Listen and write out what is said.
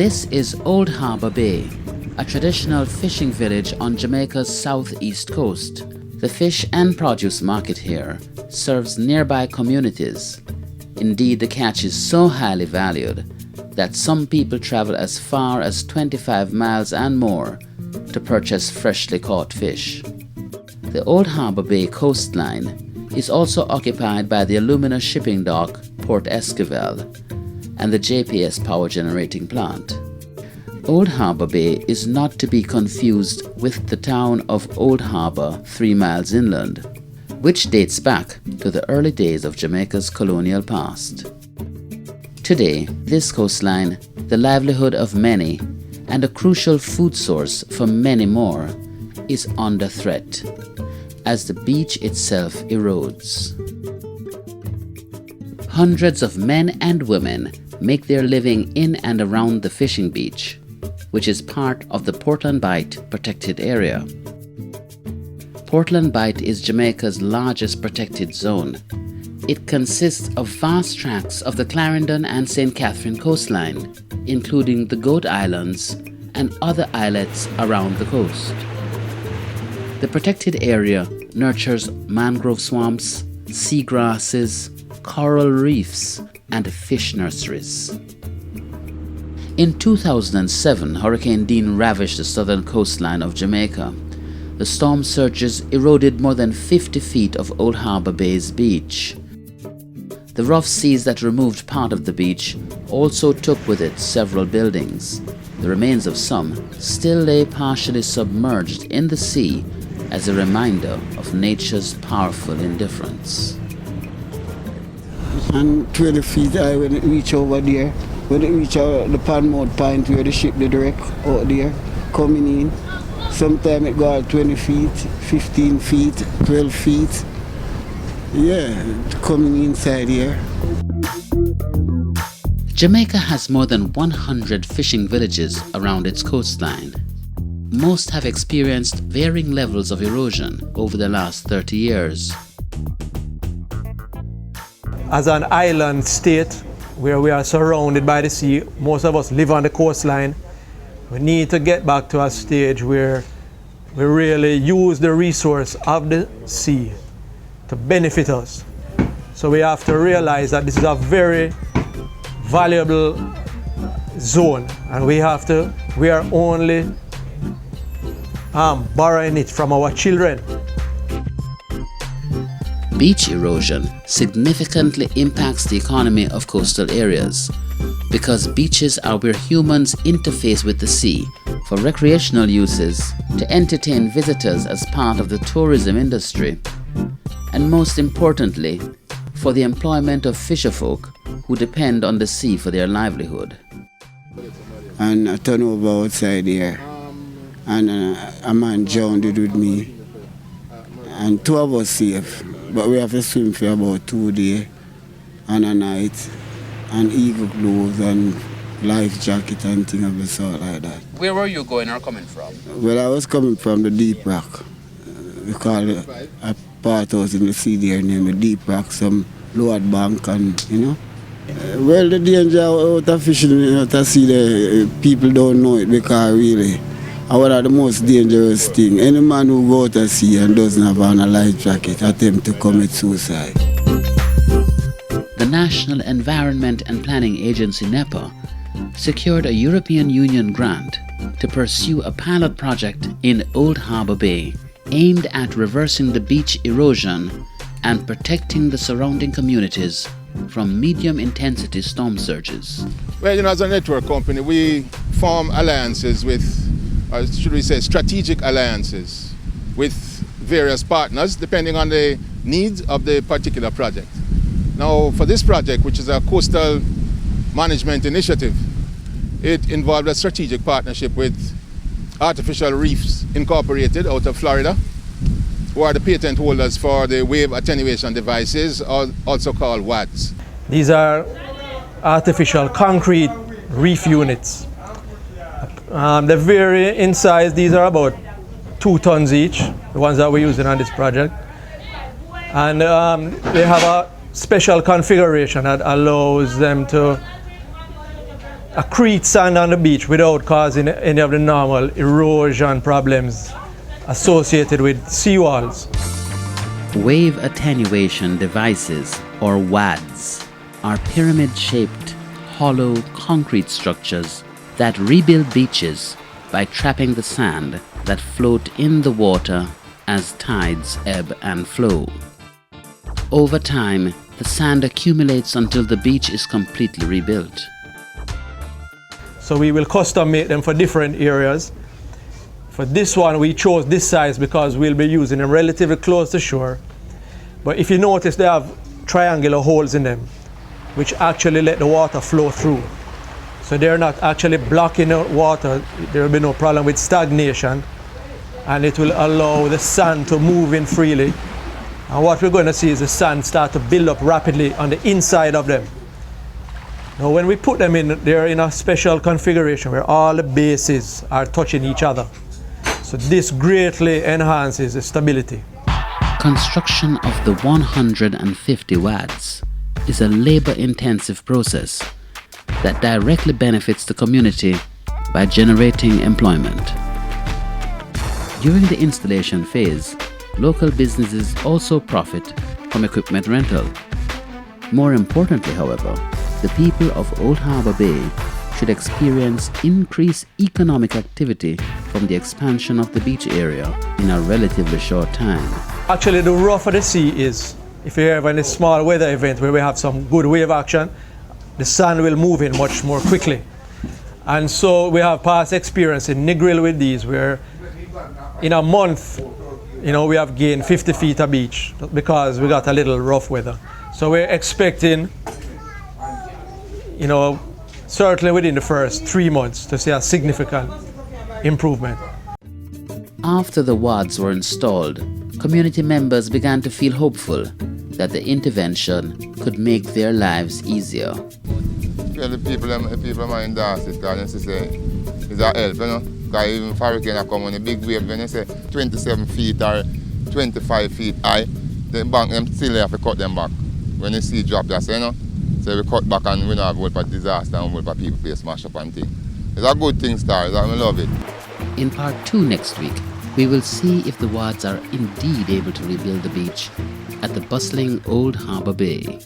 This is Old Harbour Bay, a traditional fishing village on Jamaica's southeast coast. The fish and produce market here serves nearby communities. Indeed, the catch is so highly valued that some people travel as far as 25 miles and more to purchase freshly caught fish. The Old Harbour Bay coastline is also occupied by the alumina shipping dock Port Esquivel and the JPS power generating plant. Old Harbour Bay is not to be confused with the town of Old Harbour 3 miles inland, which dates back to the early days of Jamaica's colonial past. Today, this coastline, the livelihood of many and a crucial food source for many more, is under threat as the beach itself erodes. Hundreds of men and women make their living in and around the fishing beach, which is part of the Portland Bight protected area. Portland Bight is Jamaica's largest protected zone. It consists of vast tracts of the Clarendon and St. Catherine coastline, including the Goat Islands and other islets around the coast. The protected area nurtures mangrove swamps, seagrasses, coral reefs, and fish nurseries. In 2007, Hurricane Dean ravaged the southern coastline of Jamaica. The storm surges eroded more than 50 feet of Old Harbour Bay's beach. The rough seas that removed part of the beach also took with it several buildings. The remains of some still lay partially submerged in the sea as a reminder of nature's powerful indifference. And 20 feet high when it reach over there, when it reach the Panmouth Point where the ship did wreck out there, coming in. Sometimes it go out 20 feet, 15 feet, 12 feet. Yeah, coming inside here. Jamaica has more than 100 fishing villages around its coastline. Most have experienced varying levels of erosion over the last 30 years. As an island state where we are surrounded by the sea, most of us live on the coastline. We need to get back to a stage where we really use the resource of the sea to benefit us. So we have to realize that this is a very valuable zone, and we are only borrowing it from our children. Beach erosion significantly impacts the economy of coastal areas because beaches are where humans interface with the sea for recreational uses, to entertain visitors as part of the tourism industry, and most importantly, for the employment of fisherfolk who depend on the sea for their livelihood. And I turn over outside here, and a man drowned with me, and 2 of us safe, but we have to swim for about 2 days and a night, and eagle gloves and life jacket and things of the sort like that. Where were you going or coming from? Well, I was coming from the Deep Rock. We call it a part house in the sea there named the Deep Rock, some lower bank, and well, the danger out of fishing out of sea, the people don't know it because really, one of the most dangerous thing. Any man who go out of sea and doesn't have on a life jacket attempt to commit suicide. The National Environment and Planning Agency NEPA secured a European Union grant to pursue a pilot project in Old Harbour Bay aimed at reversing the beach erosion and protecting the surrounding communities from medium-intensity storm surges. Well, as a network company, we form alliances with, or should we say, strategic alliances with various partners depending on the needs of the particular project. Now, for this project, which is a coastal management initiative, it involved a strategic partnership with Artificial Reefs Incorporated out of Florida, who are the patent holders for the wave attenuation devices, also called WADs. These are artificial concrete reef units. They vary in size. These are about 2 tons each, the ones that we're using on this project. And they have a special configuration that allows them to accrete sand on the beach without causing any of the normal erosion problems associated with seawalls. Wave attenuation devices, or WADs, are pyramid-shaped, hollow concrete structures that rebuild beaches by trapping the sand that float in the water as tides ebb and flow. Over time, the sand accumulates until the beach is completely rebuilt. So we will custom make them for different areas. For this one, we chose this size because we'll be using them relatively close to shore. But if you notice, they have triangular holes in them, which actually let the water flow through. So they're not actually blocking out water. There will be no problem with stagnation, and it will allow the sand to move in freely. And what we're going to see is the sand start to build up rapidly on the inside of them. Now when we put them in, they're in a special configuration where all the bases are touching each other. So this greatly enhances the stability. Construction of the 150 WADs is a labor-intensive process that directly benefits the community by generating employment. During the installation phase, local businesses also profit from equipment rental. More importantly, however, the people of Old Harbour Bay should experience increased economic activity from the expansion of the beach area in a relatively short time. Actually, the rougher the sea is, if you're having a small weather event where we have some good wave action, the sand will move in much more quickly. And so we have past experience in Negril with these, where in a month, we have gained 50 feet a beach because we got a little rough weather. So we're expecting, certainly within the first 3 months to see a significant improvement. After the WADs were installed, community members began to feel hopeful that the intervention could make their lives easier. Well, the people mind dance it because they say it's a help, Because even if hurricane come on a big wave, when they say 27 feet or 25 feet high, the bank them still have to cut them back. When they see drop, that's so we cut back and we don't have whole for disaster and whole for people face smash up and thing. It's a good thing, Star. I love it. In part 2 next week, we will see if the WADs are indeed able to rebuild the beach at the bustling Old Harbour Bay.